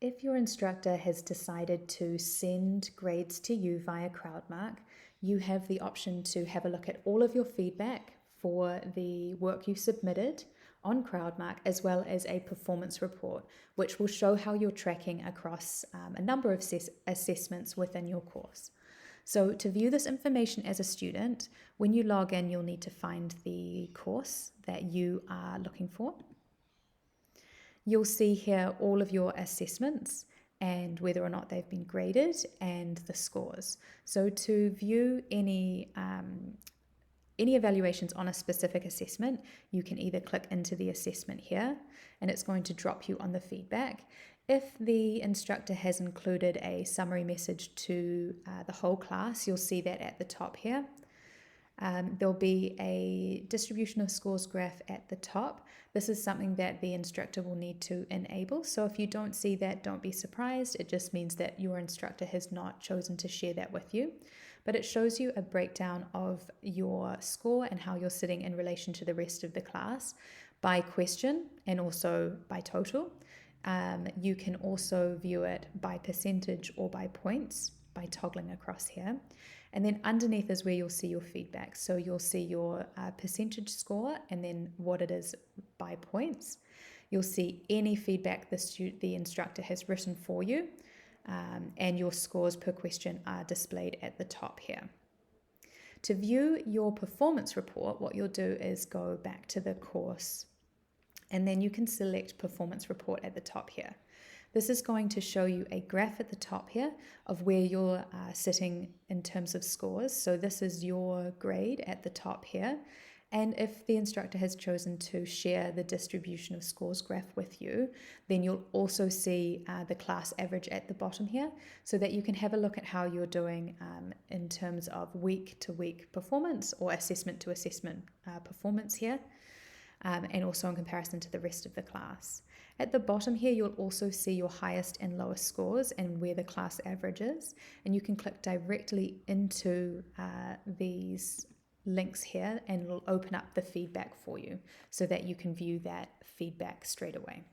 If your instructor has decided to send grades to you via Crowdmark, you have the option to have a look at all of your feedback for the work you submitted on Crowdmark, as well as a performance report, which will show how you're tracking across a number of assessments within your course. So to view this information as a student, when you log in, you'll need to find the course that you are looking for. You'll see here all of your assessments and whether or not they've been graded and the scores. So to view any evaluations on a specific assessment, you can either click into the assessment here and it's going to drop you on the feedback. If the instructor has included a summary message to the whole class, you'll see that at the top here. There'll be a distribution of scores graph at the top. This is something that the instructor will need to enable. So if you don't see that, don't be surprised. It just means that your instructor has not chosen to share that with you. But it shows you a breakdown of your score and how you're sitting in relation to the rest of the class by question and also by total. You can also view it by percentage or by points by toggling across here. And then underneath is where you'll see your feedback. So you'll see your percentage score and then what it is by points. You'll see any feedback the instructor has written for you, and your scores per question are displayed at the top here. To view your performance report, what you'll do is go back to the course and then you can select performance report at the top here. This is going to show you a graph at the top here of where you're sitting in terms of scores. So this is your grade at the top here. And if the instructor has chosen to share the distribution of scores graph with you, then you'll also see the class average at the bottom here so that you can have a look at how you're doing in terms of week to week performance or assessment to assessment performance here. And also in comparison to the rest of the class. At the bottom here, you'll also see your highest and lowest scores and where the class average is. And you can click directly into these links here and it'll open up the feedback for you so that you can view that feedback straight away.